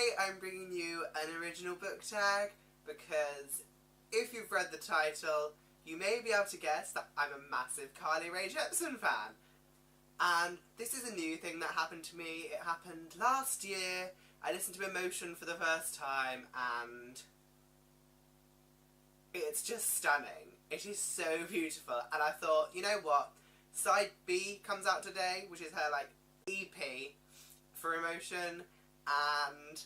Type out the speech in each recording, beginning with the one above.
Today I'm bringing you an original book tag because if you've read the title, you may be able to guess that I'm a massive Rae Jepsen fan. And this is a new thing that happened to me. It happened last year. I listened to Emotion for the first time and it's just stunning. It is so beautiful, and I thought, you know what, Side B comes out today, which is her EP for Emotion, and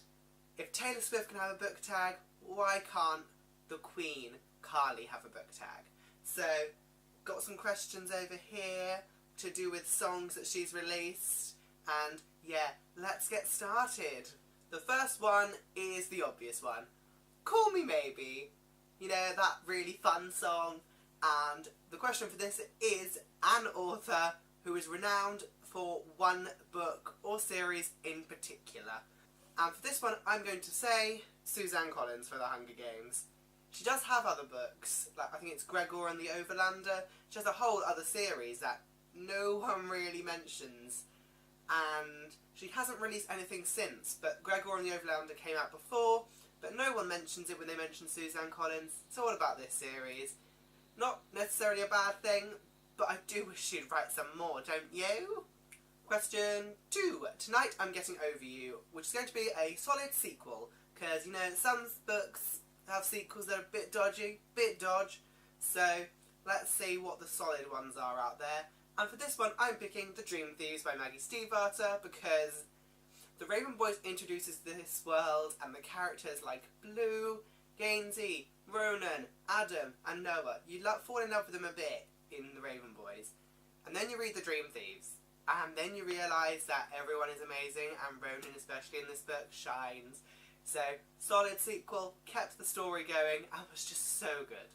if Taylor Swift can have a book tag, why can't the Queen, Carly, have a book tag? So, got some questions over here to do with songs that she's released, and yeah, let's get started. The first one is the obvious one. Call Me Maybe. You know, that really fun song. And the question for this is an author who is renowned for one book or series in particular. And for this one, I'm going to say Suzanne Collins for The Hunger Games. She does have other books, like I think it's Gregor and the Overlander. She has a whole other series that no one really mentions. And she hasn't released anything since, but Gregor and the Overlander came out before, but no one mentions it when they mention Suzanne Collins. It's all about this series. Not necessarily a bad thing, but I do wish she'd write some more, don't you? Question 2. Tonight I'm Getting Over You, which is going to be a solid sequel, because, you know, some books have sequels that are a bit dodgy, so let's see what the solid ones are out there. And for this one, I'm picking The Dream Thieves by Maggie Stiefvater, because the Raven Boys introduces this world and the characters like Blue, Gainsey, Ronan, Adam and Noah. You fall in love with them a bit in the Raven Boys. And then you read The Dream Thieves, and then you realise that everyone is amazing, and Ronan, especially in this book, shines. So, solid sequel, kept the story going, and was just so good.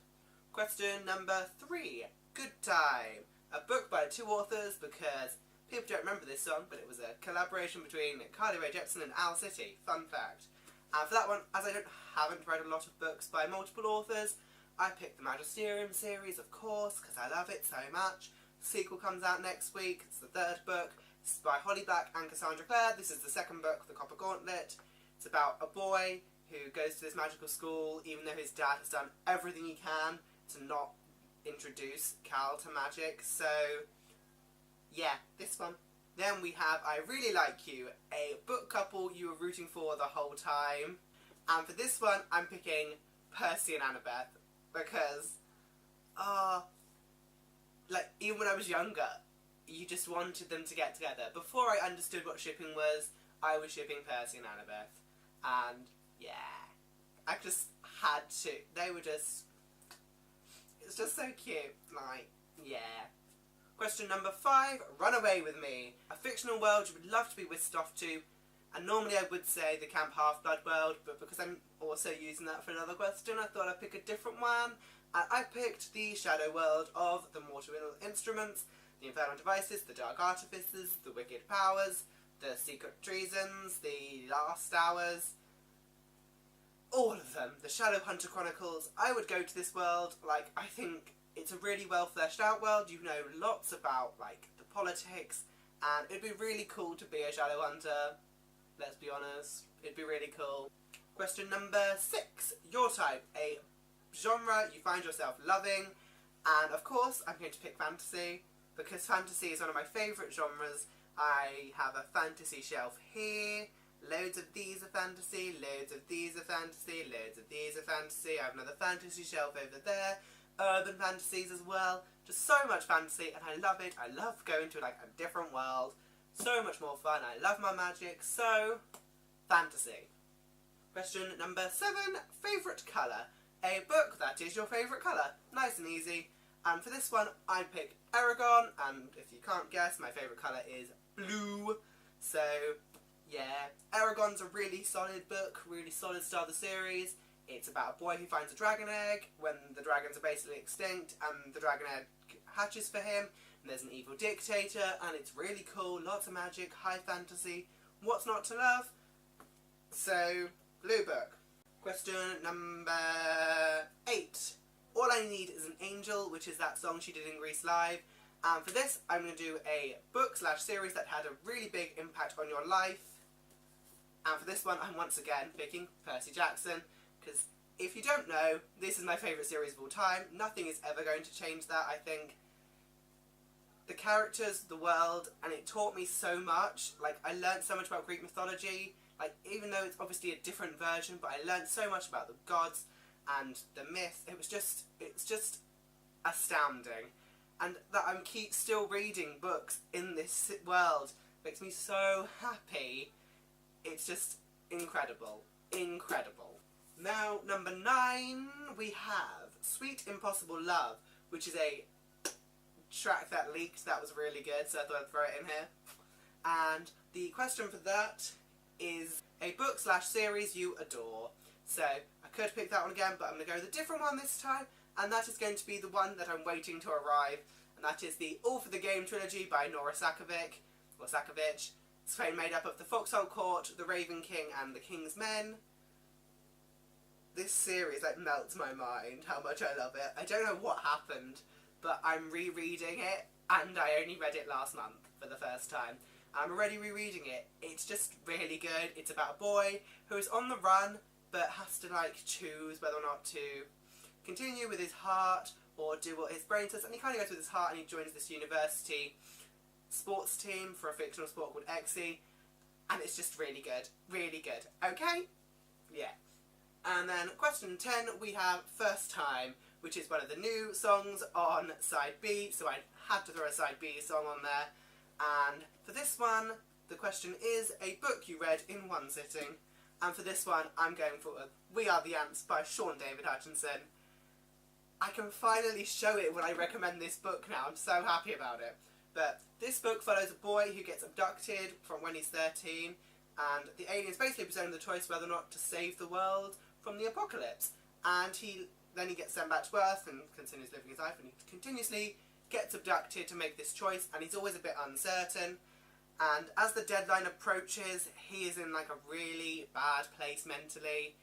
Question number 3. Good Time. A book by 2 authors, because people don't remember this song, but it was a collaboration between Rae Jepsen and Owl City. Fun fact. And for that one, as I haven't read a lot of books by multiple authors, I picked the Magisterium series, of course, because I love it so much. The sequel comes out next week. It's the 3rd book. It's by Holly Black and Cassandra Clare. This is the 2nd book, The Copper Gauntlet. It's about a boy who goes to this magical school, even though his dad has done everything he can to not introduce Cal to magic. So yeah, this one. Then we have I Really Like You, a book couple you were rooting for the whole time. And for this one, I'm picking Percy and Annabeth, because even when I was younger, you just wanted them to get together. Before I understood what shipping was, I was shipping Percy and Annabeth. And yeah, I just had to. They were just, it's just so cute, yeah. Question number 5, Run Away With Me. A fictional world you would love to be whisked off to. And normally I would say the Camp Half-Blood world, but because I'm also using that for another question, I thought I'd pick a different one. And I picked the Shadow World of the Mortal Instruments, the Infernal Devices, the Dark Artifices, the Wicked Powers, the Secret Treasons, the Last Hours. All of them. The Shadowhunter Chronicles. I would go to this world. I think it's a really well fleshed out world. You know lots about, the politics, and it'd be really cool to be a Shadowhunter. Let's be honest. It'd be really cool. Question number 6. Your type. A genre you find yourself loving. And, of course, I'm going to pick fantasy, because fantasy is one of my favourite genres. I have a fantasy shelf here. Loads of these are fantasy, loads of these are fantasy, loads of these are fantasy. I have another fantasy shelf over there. Urban fantasies as well. Just so much fantasy, and I love it. I love going to a different world. So much more fun. I love my magic. So, fantasy. Question number 7. Favourite colour. A book that is your favourite colour. Nice and easy. And for this one, I pick Eragon, and if you can't guess, my favourite colour is blue. So, yeah, Eragon's a really solid book, really solid start of the series. It's about a boy who finds a dragon egg when the dragons are basically extinct, and the dragon egg hatches for him, and there's an evil dictator, and it's really cool, lots of magic, high fantasy, what's not to love? So, blue book. Question number 8. All I Need Is an Angel, which is that song she did in Grease Live. And for this, I'm going to do a book/series that had a really big impact on your life. And for this one, I'm once again picking Percy Jackson, because if you don't know, this is my favourite series of all time. Nothing is ever going to change that, I think. The characters, the world, and it taught me so much. Like, I learned so much about Greek mythology, like, even though it's obviously a different version, but I learned so much about the gods and the myth. It's just astounding. And that I'm still reading books in this world makes me so happy. It's just incredible. Incredible. Now, number 9, we have Sweet Impossible Love, which is a track that leaked that was really good, so I thought I'd throw it in here. And the question for that is a book / series you adore. So I could pick that one again, but I'm going to go with a different one this time, and that is going to be the one that I'm waiting to arrive, and that is the All for the Game trilogy by Nora Sakavic, or Sakovic. It's made up of The Foxhole Court, The Raven King, and The King's Men. This series like melts my mind, how much I love it. I don't know what happened, but I'm rereading it, and I only read it last month for the first time. I'm already rereading it. It's just really good. It's about a boy who is on the run, but has to like choose whether or not to continue with his heart or do what his brain says. And he kind of goes with his heart, and he joins this university sports team for a fictional sport called Exy, and it's just really good. Really good. Okay? Yeah. And then question 10, we have First Time, which is one of the new songs on side B, so I had to throw a side B song on there. And for this one, the question is a book you read in one sitting. And for this one, I'm going for We Are the Ants by Sean David Hutchinson. I can finally show it when I recommend this book now. I'm so happy about it. But this book follows a boy who gets abducted from when he's 13, and the aliens basically present him the choice whether or not to save the world from the apocalypse. And then he gets sent back to Earth and continues living his life, and he continuously gets abducted to make this choice, and he's always a bit uncertain. And as the deadline approaches, he is in like a really bad place mentally.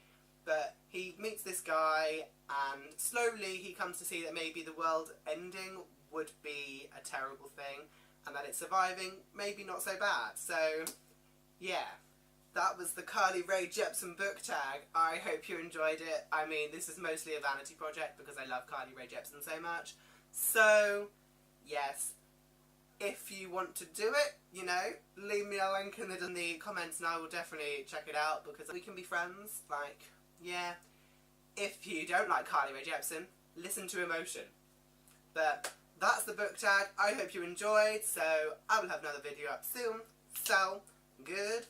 But he meets this guy, and slowly he comes to see that maybe the world ending would be a terrible thing, and that it's surviving maybe not so bad. So, yeah. That was the Rae Jepsen book tag. I hope you enjoyed it. I mean, this is mostly a vanity project because I love Rae Jepsen so much. So, yes. If you want to do it, you know, leave me a link in the comments and I will definitely check it out because we can be friends. Like, yeah. If you don't like Rae Jepsen, listen to Emotion. But that's the book tag. I hope you enjoyed. So, I will have another video up soon. So, good.